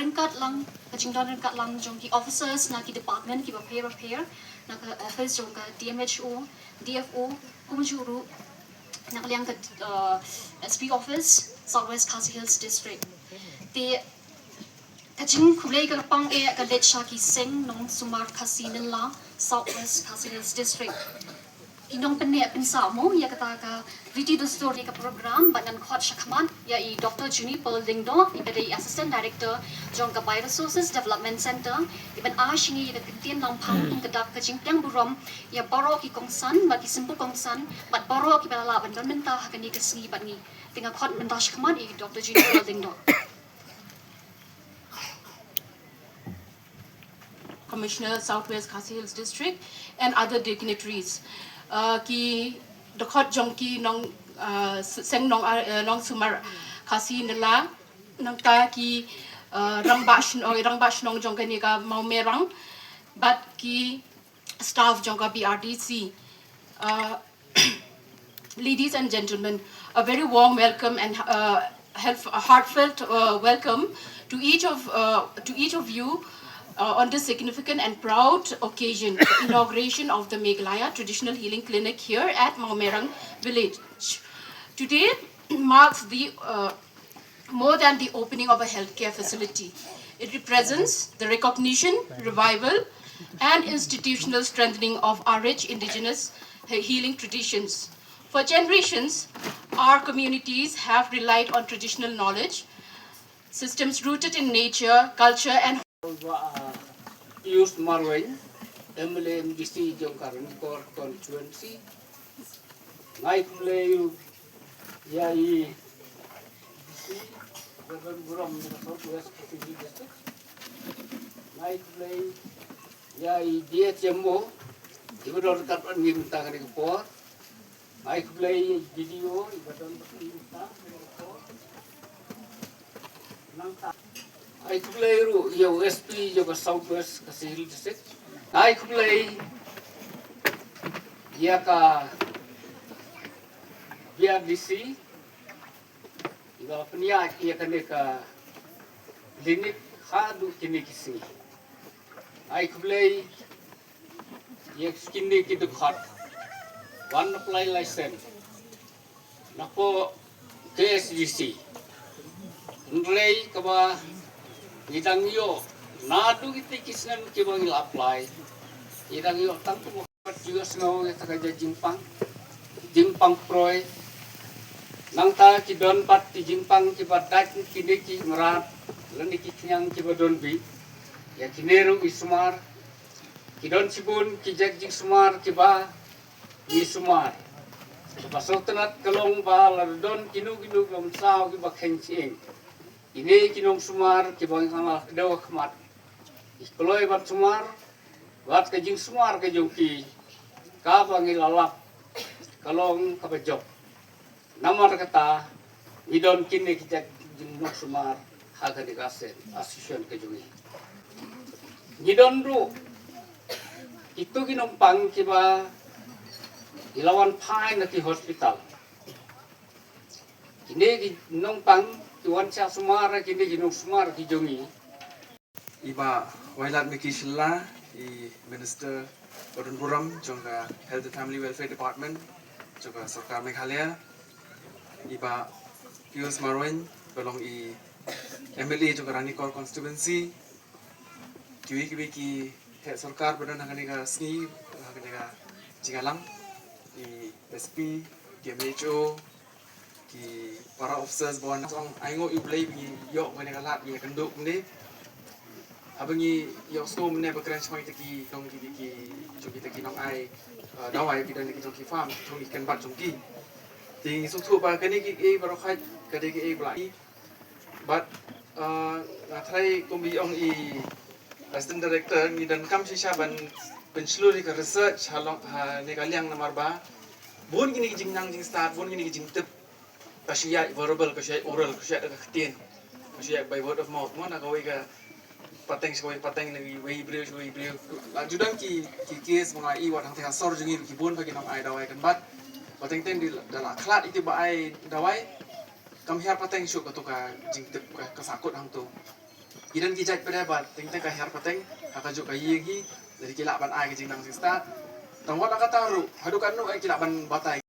ringkat lang kajing don ringkat lang jong ki officers na ki department ki prepare na ka first jong ka DMHO DFO kumjuru na kaliang ka SP office Southwest Khasi Hills district ti kajing kulay ka pang ka lecha ki seng nong sumar Khasi nila Southwest Khasi Hills district inong pensa mo ya kata ka video the story ka program banan khot shakman ya i Dr. Juni Poldingdo i assistant director jong ka Bioresources Development Center iban shingi ya ketien lang pang kedak ka jingpang burom ya boro ki kongsan ba ki simple kongsan bat boro ki bala ban don menta hakani ka singi bat ni tinga khot menta shakman i Dr. Juni Poldingdo. Commissioner Southwest Khasi Hills District and other dignitaries ki dokot jongki nong seng nong sumar Khasi nila nang ta ki rangbash nong jongkani ka mau merang but ki staff jongka BRDC ladies and gentlemen, a very warm welcome and heartfelt welcome to each of you on this significant and proud occasion, the inauguration of the Meghalaya Traditional Healing Clinic here at Maumere village. Today marks the more than the opening of a healthcare facility. It represents the recognition, revival, and institutional strengthening of our rich indigenous healing traditions. For generations, our communities have relied on traditional knowledge, systems rooted in nature, culture, and Pius Marwen, MLMDC Jongkaran Core Constituency. Ngai play yai DC Urban Buram Southwest Khasi District. Ngai play yai DHMO Ibador Kapan Minta Kani Por. Ngai play video Ibador Minta Nangta I play your SP your Southwest Khasi Hills District. I play Yaka BRDC. Iba penia yaka neka limit hadu kinikisi. I play yak skinny kiduk hot. One apply license. Nako KSDC. Nrei kaba idang yo nadu kita kisnan kibang il apply idang yo tangko mo juga snow kita kaja jimpang proy nang ta kidon pat ti jimpang kibat dak kini ki merat lani ki nyang kibadon bi ya kineru ismar kidon sibun kijak jing sumar kiba ni sumar pasotenat kalong ba lardon kinu lom saw kiba khencing ini kinong sumar kibang hangal kedawa kemat. Ikoloi bat sumar, bat kajing sumar kajong ki, kabang ilalap, kalong kabajok. Namar kata, idon kini kijak jinong sumar, haga dikasen, asisyon kajong i. Idon ru, itu kinong pang kiba, ilawan pai na ki hospital. Kini kinong pang, tuan sia sumara kini jinung sumar ki jongi iba wailat miki shilla I minister Odun Buram jongka Health and Family Welfare Department jongka Sarkar Meghalaya iba Pius Marwen belong I MLA jongka Ranikor constituency kiwi ki het sarkar badan hakani ka sni hakani ka Jingalang I SP DMHO ki para officers bawan song aingo iblay bi yok mane kalat bi kenduk ni abangi yok sto mane bakran choi taki dong ki jogi taki nong ai dawai ki dan ki jogi farm thong ikan bat jongki ting su thu ba kani ki e baro khat kadi ki e blai but thai kombi ong I assistant director ni dan kam shisha ban penseluruh ka research halong ne kaliang nomor ba bon gini jing nang jing start bon gini jing tep Kasya verbal, kasya oral, kasya keketian, kasya by word of mouth. Mana kau ika pateng lagi way beliau. Lanjutan ki case mengai wat hang tengah sor jengi kibun bagi nong ai dawai kan bat. Pateng di dalam kelat itu ba ai dawai. Kami har pateng syuk katu ka jing tep ka sakut hang tu. Idan kijat pada bat ting ka her pateng akajuk ka yegi dari kilaban ai kijing nang sista tangwa nak taru hadukan nu ai kilaban batai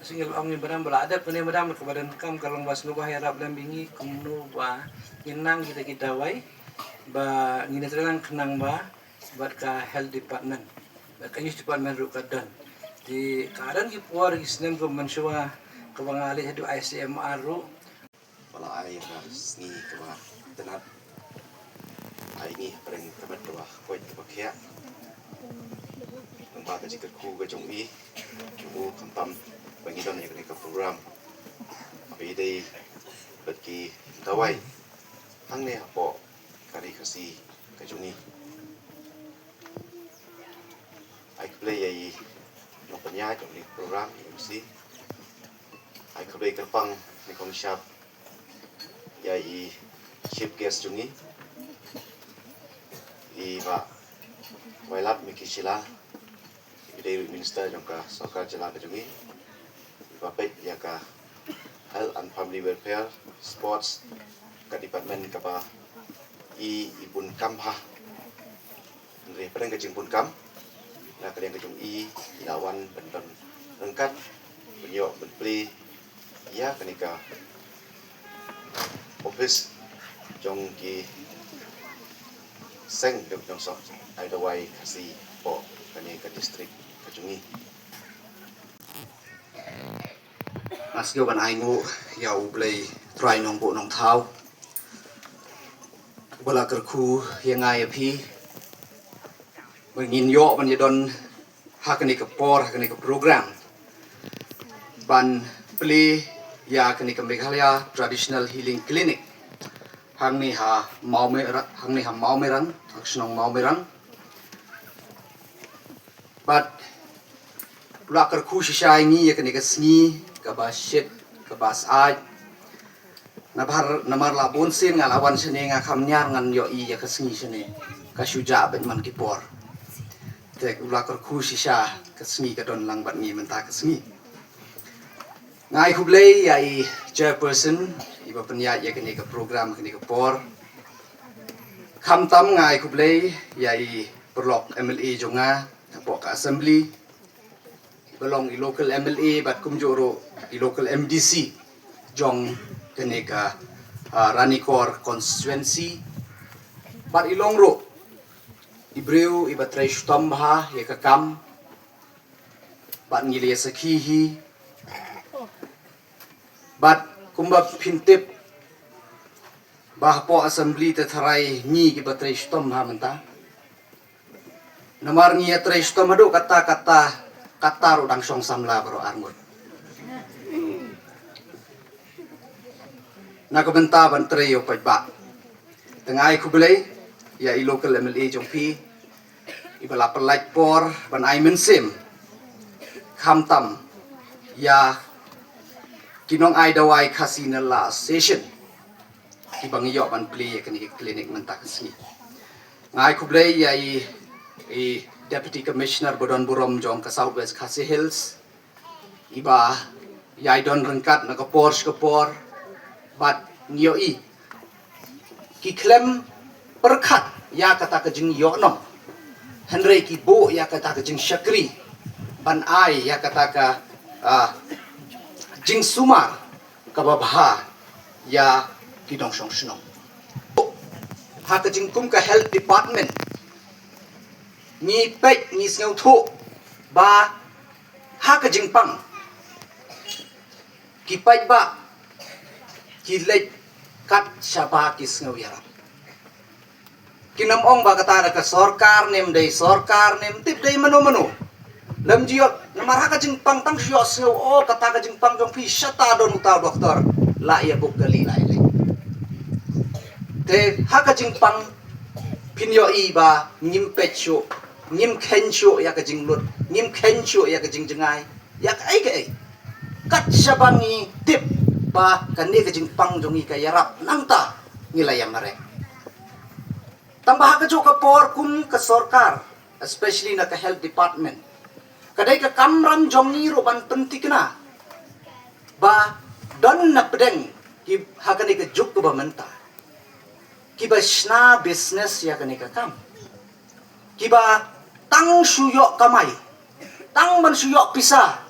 Singil ang ibadam beladap kene badam kebadan kam kalong bas nu bahaya rap bingi kumnu ba inang kita wai ba ngina terang kenang ba bat ka health department ba ka youth department ru kadan di kadan ki puar isnem ko mansua ka bangali hadu ICMR ru wala ay ni ka tenat ay ni parang kabat ka kwet ka kya ang bata jika ku ka jong i ku kampam pangidon yang kena program apa ide bagi dawai hang ne apo kari kasi kajungi ai play ai no panya jong ni program MC ai play kapang ni kong shop ya i ship guest jungi i ba wailat mikisila ide minister jong ka sokar jela kajungi Bapak ya ka Health and Family Welfare Sports ka department ka ba ibun kam ha Andre padang ka jimpun kam na ka yang kajung ilawan benton rengkat benyo benpli ya kanika office jong ki seng jong sok ai dawai kasi po kanika district kajungi Masih kan aingu yau play try nong bu nong thau bala kerku yang ai api mengin yo ban yadon hakani ke por hakani ke program ban play ya hakani ke Meghalaya Traditional Healing Clinic hang ni ha mau merang aksnong mau merang but bala kerku shisha ini yakani ke sni kabas shit kabas ai namar la bonsin ngalawan sene nga kamnyar ngan yo i ya kasngi sene ka shuja ben man kipor tek ula kor khusisha kasngi ka don lang bat ni menta kasngi ngai khublei ya i chairperson iba penya ya kene ka program kene ka por kham tam ngai khublei ya i perlok MLA jonga pok assembly belong i local MLA bat kumjoro i local MDC jong keneka Ranikor constituency bat ilongro ibreu ibatrai shtambha ye kakam bat ngili sakhihi bat kumba phintip bahpo assembly te tharai ni ki batrai shtambha manta namar ni atrai shtambha do kata ro dang song samla bro armut nakabenta ban treyo pajba tengai kubelai ya i local MLA jongpi ibala pelaj por ban ai mensim khamtam ya kinong ai dawai khasina la session ibang yo ban play kani clinic mentak sini ngai kubelai ya i Deputy Commissioner Bodon Burom jong ka Southwest Khasi Hills iba ya don rengkat na kapor bat ngioi ki klem perkhat ya kata ke jing yo no Henry ki bo ya kata ke jing Shakri ban ai ya kata ka jing Sumar ka babha ya ki dong song shnong ha ka jing kum ka health department ni pek ni snau thu ba ha ka jing pang ki pai ba ki lek kat shaba ki snau yara kinam ong ba kata ka sarkar nem tip dei mano lam jiot namar ha ka jing pang tang shyo snau o kata ka jing pang jong phi shata don uta doktor la ya buk gali lai le te ha ka jing pang pinyo i ba ngim pecho ngim khencho ya ka jing lut ngim khencho ya ka jing jengai ya ka ai kat shabangi tip ba kan ni ka jing pang jongi ka yarap nangta nilayam mare tambah ka jo ka por kum ka sarkar especially na ka health department kadai ka kamram jongi ro ban pentikna ba don na pedeng ki hakani ka juk ba menta kiba shna business ya kani kam kiba tang suyok kamai tang man suyok pisah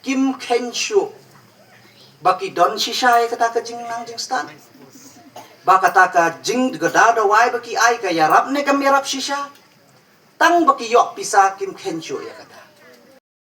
kim kenshu baki don shisha kata ka jing nang jing stan ba kata ka jing gadada wai baki ai ka yarap ne kam yarap shisha tang baki yok pisah kim kenshu ya kata